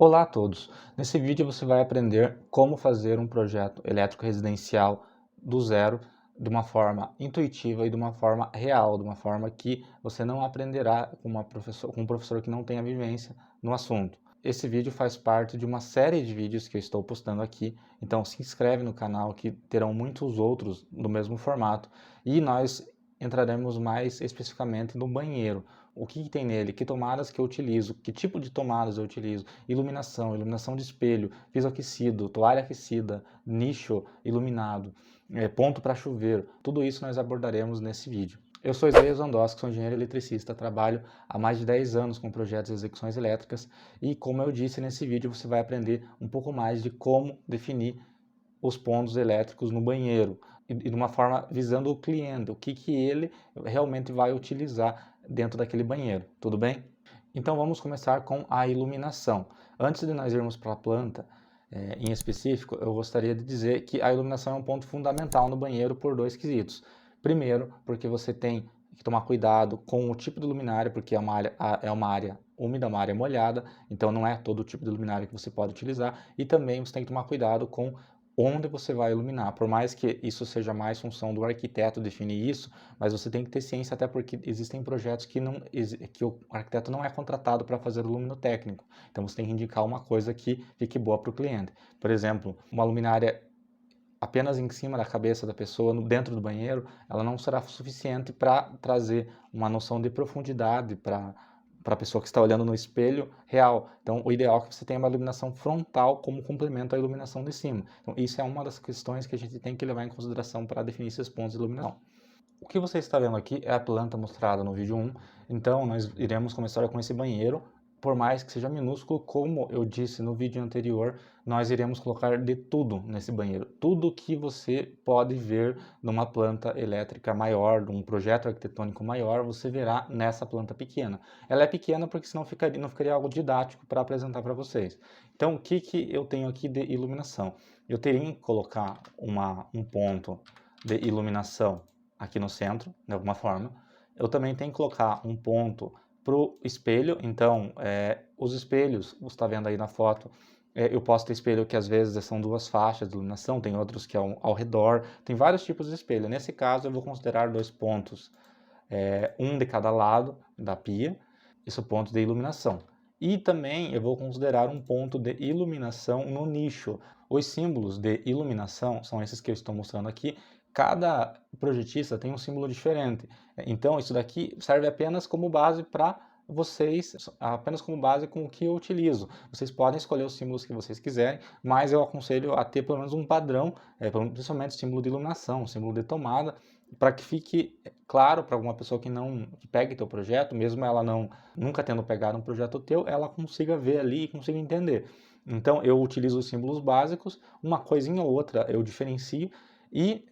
Olá a todos! Nesse vídeo você vai aprender como fazer um projeto elétrico residencial do zero, de uma forma intuitiva e de uma forma real, de uma forma que você não aprenderá com um professor que não tenha vivência no assunto. Esse vídeo faz parte de uma série de vídeos que eu estou postando aqui, então se inscreve no canal que terão muitos outros do mesmo formato e nós entraremos mais especificamente no banheiro. O que tem nele, que tomadas que eu utilizo, que tipo de tomadas eu utilizo, iluminação de espelho, piso aquecido, toalha aquecida, nicho iluminado, ponto para chuveiro, tudo isso nós abordaremos nesse vídeo. Eu sou Isaías Ondosky, sou engenheiro eletricista, trabalho há mais de 10 anos com projetos de execuções elétricas e, como eu disse nesse vídeo, você vai aprender um pouco mais de como definir os pontos elétricos no banheiro e de uma forma visando o cliente, o que ele realmente vai utilizar dentro daquele banheiro, tudo bem? Então vamos começar com a iluminação. Antes de nós irmos para a planta em específico, eu gostaria de dizer que a iluminação é um ponto fundamental no banheiro por dois quesitos. Primeiro, porque você tem que tomar cuidado com o tipo de luminária, porque é uma área úmida, uma área molhada, então não é todo tipo de luminária que você pode utilizar, e também você tem que tomar cuidado com onde você vai iluminar, por mais que isso seja mais função do arquiteto definir isso, mas você tem que ter ciência, até porque existem projetos que o arquiteto não é contratado para fazer o luminotécnico, então você tem que indicar uma coisa que fique boa para o cliente. Por exemplo, uma luminária apenas em cima da cabeça da pessoa, dentro do banheiro, ela não será suficiente para trazer uma noção de profundidade para a pessoa que está olhando no espelho real. Então, o ideal é que você tenha uma iluminação frontal como complemento à iluminação de cima. Então, isso é uma das questões que a gente tem que levar em consideração para definir esses pontos de iluminação. O que você está vendo aqui é a planta mostrada no vídeo 1, então nós iremos começar com esse banheiro. Por mais que seja minúsculo, como eu disse no vídeo anterior, nós iremos colocar de tudo nesse banheiro. Tudo que você pode ver numa planta elétrica maior, num projeto arquitetônico maior, você verá nessa planta pequena. Ela é pequena porque senão não ficaria algo didático para apresentar para vocês. Então, o que eu tenho aqui de iluminação? Eu teria que colocar um ponto de iluminação aqui no centro, de alguma forma. Eu também tenho que colocar um ponto para o espelho, então os espelhos, você está vendo aí na foto, eu posso ter espelho que às vezes são duas faixas de iluminação, tem outros que é ao redor, tem vários tipos de espelho. Nesse caso eu vou considerar dois pontos, um de cada lado da pia, esse é o ponto de iluminação. E também eu vou considerar um ponto de iluminação no nicho. Os símbolos de iluminação são esses que eu estou mostrando aqui. Cada projetista tem um símbolo diferente. Então isso daqui serve apenas como base para vocês, apenas como base com o que eu utilizo. Vocês podem escolher os símbolos que vocês quiserem, mas eu aconselho a ter pelo menos um padrão, principalmente símbolo de iluminação, símbolo de tomada, para que fique claro para alguma pessoa que pegue teu projeto, mesmo ela nunca tendo pegado um projeto teu, ela consiga ver ali e consiga entender. Então eu utilizo os símbolos básicos, uma coisinha ou outra eu diferencio e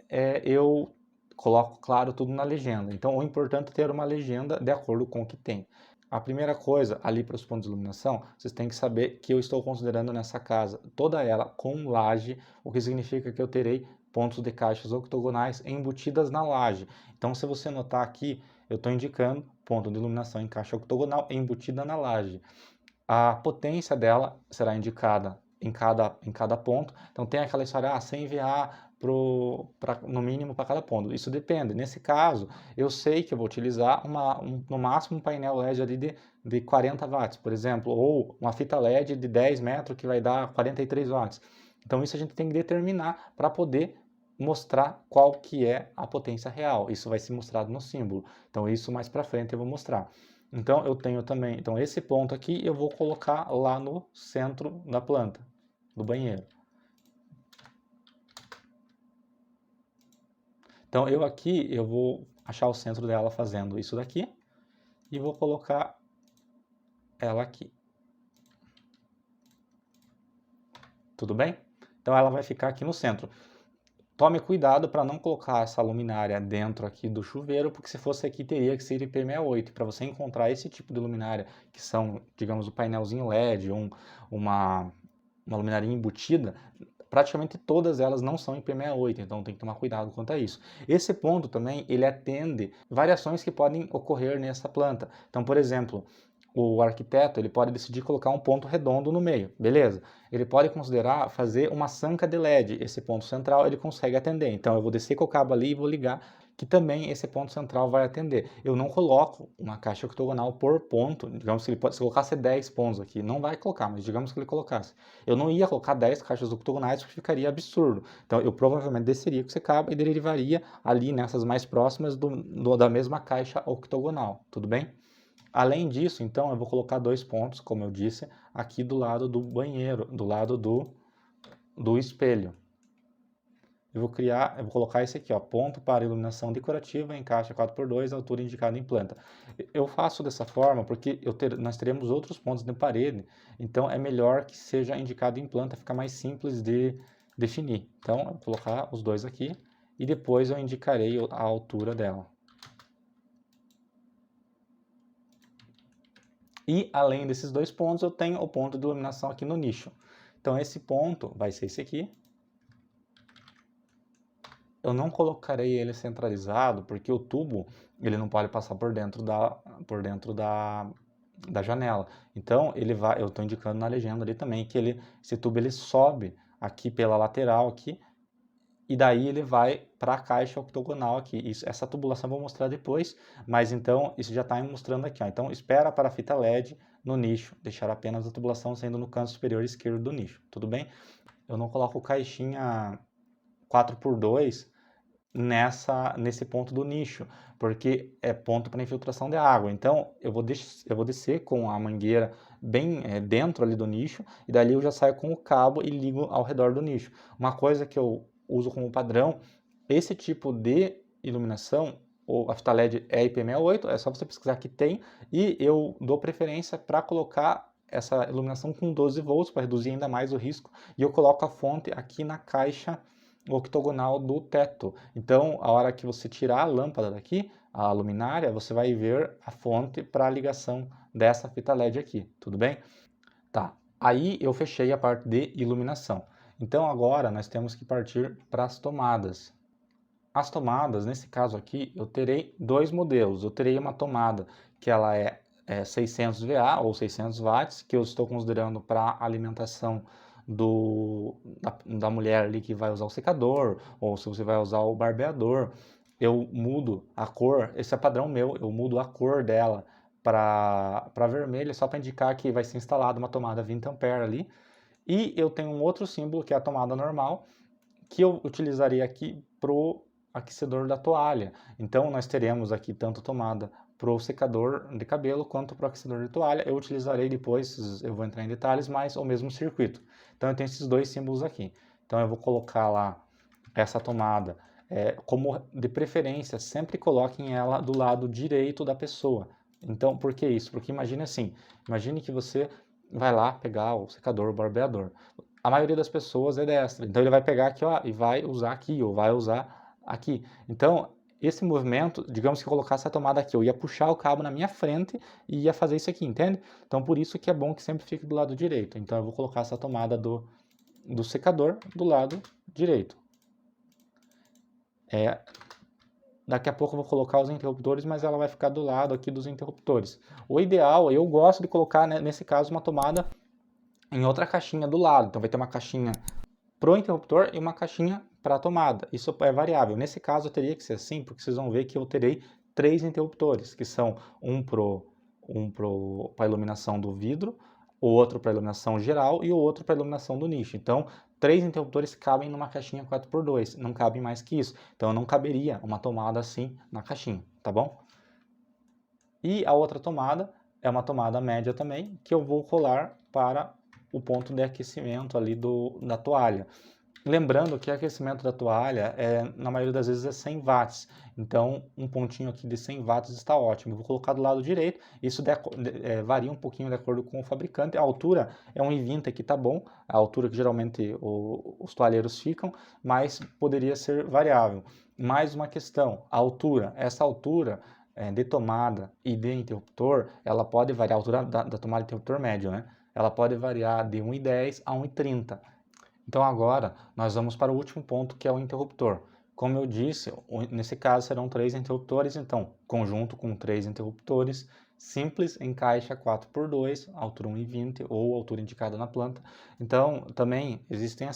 eu coloco, claro, tudo na legenda. Então o importante é ter uma legenda de acordo com o que tem. A primeira coisa, ali para os pontos de iluminação, vocês têm que saber que eu estou considerando nessa casa toda ela com laje, o que significa que eu terei pontos de caixas octogonais embutidas na laje. Então, se você notar aqui, eu estou indicando ponto de iluminação em caixa octogonal embutida na laje. A potência dela será indicada em cada ponto. Então, tem aquela história, 100 VA no mínimo para cada ponto. Isso depende. Nesse caso, eu sei que eu vou utilizar no máximo um painel LED ali de 40 watts, por exemplo, ou uma fita LED de 10 metros que vai dar 43 watts. Então, isso a gente tem que determinar para poder mostrar qual que é a potência real. Isso vai ser mostrado no símbolo. Então, isso mais para frente eu vou mostrar. Então, eu tenho também, então esse ponto aqui eu vou colocar lá no centro da planta, do banheiro. Então, eu vou achar o centro dela fazendo isso daqui e vou colocar ela aqui. Tudo bem? Então, ela vai ficar aqui no centro. Tome cuidado para não colocar essa luminária dentro aqui do chuveiro, porque se fosse aqui teria que ser IP68. Para você encontrar esse tipo de luminária, que são, digamos, o painelzinho LED, uma luminária embutida, praticamente todas elas não são IP68, então tem que tomar cuidado quanto a isso. Esse ponto também, ele atende variações que podem ocorrer nessa planta. Então, por exemplo, o arquiteto ele pode decidir colocar um ponto redondo no meio, beleza? Ele pode considerar fazer uma sanca de LED, esse ponto central ele consegue atender, então eu vou descer com o cabo ali e vou ligar, que também esse ponto central vai atender. Eu não coloco uma caixa octogonal por ponto, digamos que ele pode, se colocasse 10 pontos aqui, não vai colocar, mas digamos que ele colocasse. Eu não ia colocar 10 caixas octogonais porque ficaria absurdo, então eu provavelmente desceria com esse cabo e derivaria ali nessas mais próximas da mesma caixa octogonal, tudo bem? Além disso, então, eu vou colocar 2 pontos, como eu disse, aqui do lado do banheiro, do lado do espelho. Eu vou colocar esse aqui, ó, ponto para iluminação decorativa em caixa 4x2, altura indicada em planta. Eu faço dessa forma porque nós teremos outros pontos de parede, então é melhor que seja indicado em planta, fica mais simples de definir. Então, eu vou colocar os dois aqui e depois eu indicarei a altura dela. E além desses 2 pontos, eu tenho o ponto de iluminação aqui no nicho. Então esse ponto vai ser esse aqui. Eu não colocarei ele centralizado, porque o tubo ele não pode passar por dentro da janela. Então eu estou indicando na legenda ali também que esse tubo ele sobe aqui pela lateral aqui, e daí ele vai para a caixa octogonal aqui. Essa tubulação eu vou mostrar depois, mas então isso já está mostrando aqui. Ó. Então espera para a fita LED no nicho, deixar apenas a tubulação saindo no canto superior esquerdo do nicho, tudo bem? Eu não coloco caixinha 4x2 nesse ponto do nicho, porque é ponto para infiltração de água. Então eu vou descer com a mangueira bem dentro ali do nicho, e dali eu já saio com o cabo e ligo ao redor do nicho. Uma coisa que eu uso como padrão, esse tipo de iluminação, a fita LED é IP68, é só você pesquisar que tem, e eu dou preferência para colocar essa iluminação com 12 volts, para reduzir ainda mais o risco, e eu coloco a fonte aqui na caixa octogonal do teto. Então, a hora que você tirar a lâmpada daqui, a luminária, você vai ver a fonte para a ligação dessa fita LED aqui, tudo bem? Tá, aí eu fechei a parte de iluminação. Então agora nós temos que partir para as tomadas. As tomadas, nesse caso aqui, eu terei 2 modelos. Eu terei uma tomada que ela é 600 VA ou 600 watts, que eu estou considerando para alimentação da mulher ali que vai usar o secador, ou se você vai usar o barbeador. Eu mudo a cor, esse é padrão meu, eu mudo a cor dela para vermelha, só para indicar que vai ser instalada uma tomada 20 ampere ali. E eu tenho um outro símbolo, que é a tomada normal, que eu utilizaria aqui para o aquecedor da toalha. Então nós teremos aqui tanto tomada para o secador de cabelo quanto para o aquecedor de toalha. Eu utilizarei depois, eu vou entrar em detalhes, mas o mesmo circuito. Então eu tenho esses 2 símbolos aqui. Então eu vou colocar lá essa tomada, como de preferência, sempre coloquem ela do lado direito da pessoa. Então, por que isso? Porque imagine assim, imagine que você vai lá pegar o secador, o barbeador. A maioria das pessoas é destra, então ele vai pegar aqui, ó, e vai usar aqui, ou vai usar aqui. Então, esse movimento, digamos que eu colocasse a tomada aqui, eu ia puxar o cabo na minha frente e ia fazer isso aqui, entende? Então, por isso que é bom que sempre fique do lado direito. Então, eu vou colocar essa tomada do secador do lado direito. Daqui a pouco eu vou colocar os interruptores, mas ela vai ficar do lado aqui dos interruptores. O ideal, eu gosto de colocar, né, nesse caso, uma tomada em outra caixinha do lado. Então vai ter uma caixinha pro interruptor e uma caixinha para a tomada. Isso é variável. Nesse caso teria que ser assim, porque vocês vão ver que eu terei 3 interruptores, que são um para a iluminação do vidro, o outro para a iluminação geral e o outro para a iluminação do nicho. Então, 3 interruptores cabem numa caixinha 4x2, não cabem mais que isso. Então, não caberia uma tomada assim na caixinha, tá bom? E a outra tomada é uma tomada média também, que eu vou colar para o ponto de aquecimento ali da toalha. Lembrando que o aquecimento da toalha, na maioria das vezes, é 100 watts. Então, um pontinho aqui de 100 watts está ótimo. Eu vou colocar do lado direito. Isso varia um pouquinho de acordo com o fabricante. A altura é 1,20 aqui, tá bom. A altura que geralmente os toalheiros ficam, mas poderia ser variável. Mais uma questão, a altura. Essa altura de tomada e de interruptor, ela pode variar, a altura da tomada de interruptor médio, né? Ela pode variar de 1,10 a 1,30. Então agora nós vamos para o último ponto, que é o interruptor. Como eu disse, nesse caso serão 3 interruptores, então conjunto com 3 interruptores simples em caixa 4x2, altura 1,20 ou altura indicada na planta. Então, também existem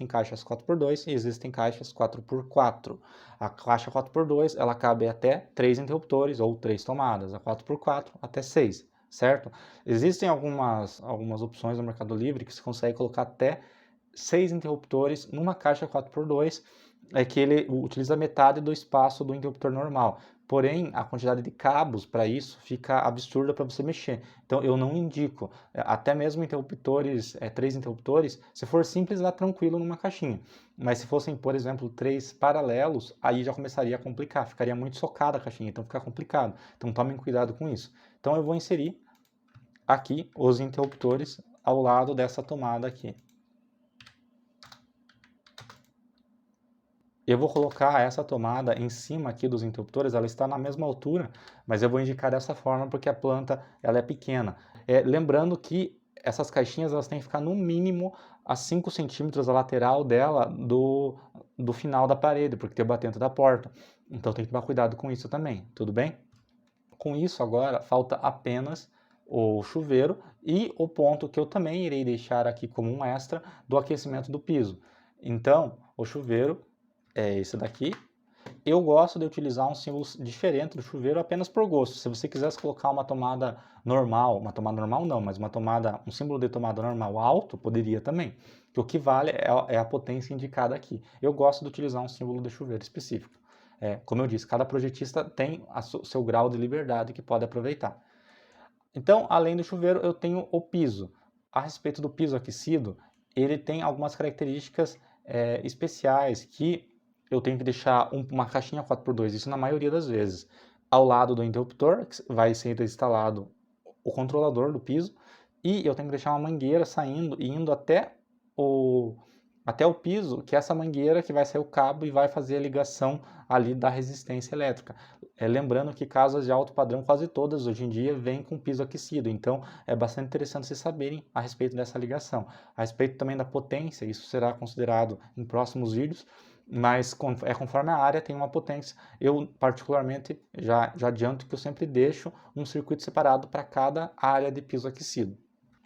caixas 4x2 e existem caixas 4x4. A caixa 4x2, ela cabe até 3 interruptores ou 3 tomadas, a 4x4 até 6, certo? Existem algumas opções no Mercado Livre que você consegue colocar até 6 interruptores numa caixa 4x2, que ele utiliza metade do espaço do interruptor normal. Porém, a quantidade de cabos para isso fica absurda para você mexer. Então, eu não indico. Até mesmo interruptores, 3 interruptores, se for simples, dá tranquilo numa caixinha. Mas se fossem, por exemplo, 3 paralelos, aí já começaria a complicar. Ficaria muito socada a caixinha, então fica complicado. Então, tomem cuidado com isso. Então, eu vou inserir aqui os interruptores ao lado dessa tomada aqui. Eu vou colocar essa tomada em cima aqui dos interruptores, ela está na mesma altura, mas eu vou indicar dessa forma porque a planta ela é pequena. Lembrando que essas caixinhas elas têm que ficar no mínimo a 5 centímetros a lateral dela do final da parede, porque tem o batente da porta. Então tem que tomar cuidado com isso também, tudo bem? Com isso agora falta apenas o chuveiro e o ponto que eu também irei deixar aqui como um extra do aquecimento do piso. Então, o chuveiro é esse daqui. Eu gosto de utilizar um símbolo diferente do chuveiro apenas por gosto. Se você quisesse colocar uma tomada normal não, mas um símbolo de tomada normal alto, poderia também. O que vale é a potência indicada aqui. Eu gosto de utilizar um símbolo de chuveiro específico. Como eu disse, cada projetista tem o seu grau de liberdade que pode aproveitar. Então, além do chuveiro, eu tenho o piso. A respeito do piso aquecido, ele tem algumas características especiais que eu tenho que deixar uma caixinha 4x2, isso na maioria das vezes. Ao lado do interruptor, vai ser instalado o controlador do piso, e eu tenho que deixar uma mangueira saindo e indo até o piso, que é essa mangueira que vai sair o cabo e vai fazer a ligação ali da resistência elétrica. Lembrando que casas de alto padrão, quase todas hoje em dia, vêm com piso aquecido, então é bastante interessante vocês saberem a respeito dessa ligação. A respeito também da potência, isso será considerado em próximos vídeos, mas conforme a área tem uma potência. Eu particularmente já adianto que eu sempre deixo um circuito separado para cada área de piso aquecido.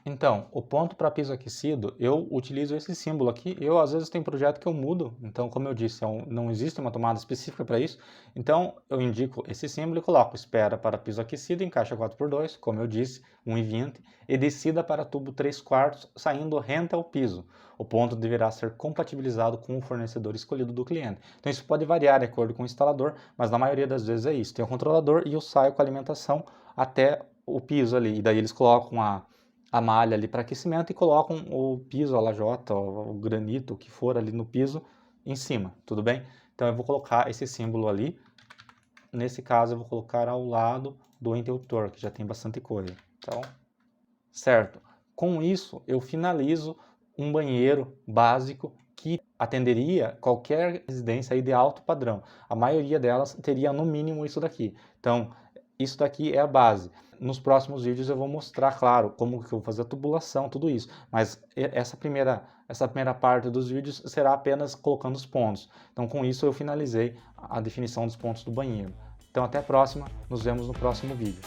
Então, o ponto para piso aquecido, eu utilizo esse símbolo aqui. Eu, às vezes, tenho projeto que eu mudo. Então, como eu disse, não existe uma tomada específica para isso. Então, eu indico esse símbolo e coloco espera para piso aquecido em caixa 4x2, como eu disse, 1,20, e descida para tubo 3/4, saindo rente ao piso. O ponto deverá ser compatibilizado com o fornecedor escolhido do cliente. Então, isso pode variar de acordo com o instalador, mas na maioria das vezes é isso. Tem o controlador e eu saio com a alimentação até o piso ali. E daí eles colocam a malha ali para aquecimento e colocam o piso, a lajota, o granito, o que for ali no piso, em cima, tudo bem? Então eu vou colocar esse símbolo ali, nesse caso eu vou colocar ao lado do interruptor, que já tem bastante coisa, então, certo. Com isso eu finalizo um banheiro básico que atenderia qualquer residência aí de alto padrão. A maioria delas teria no mínimo isso daqui. Então, isso daqui é a base. Nos próximos vídeos eu vou mostrar, claro, como que eu vou fazer a tubulação, tudo isso. Mas essa primeira parte dos vídeos será apenas colocando os pontos. Então, com isso eu finalizei a definição dos pontos do banheiro. Então, até a próxima. Nos vemos no próximo vídeo.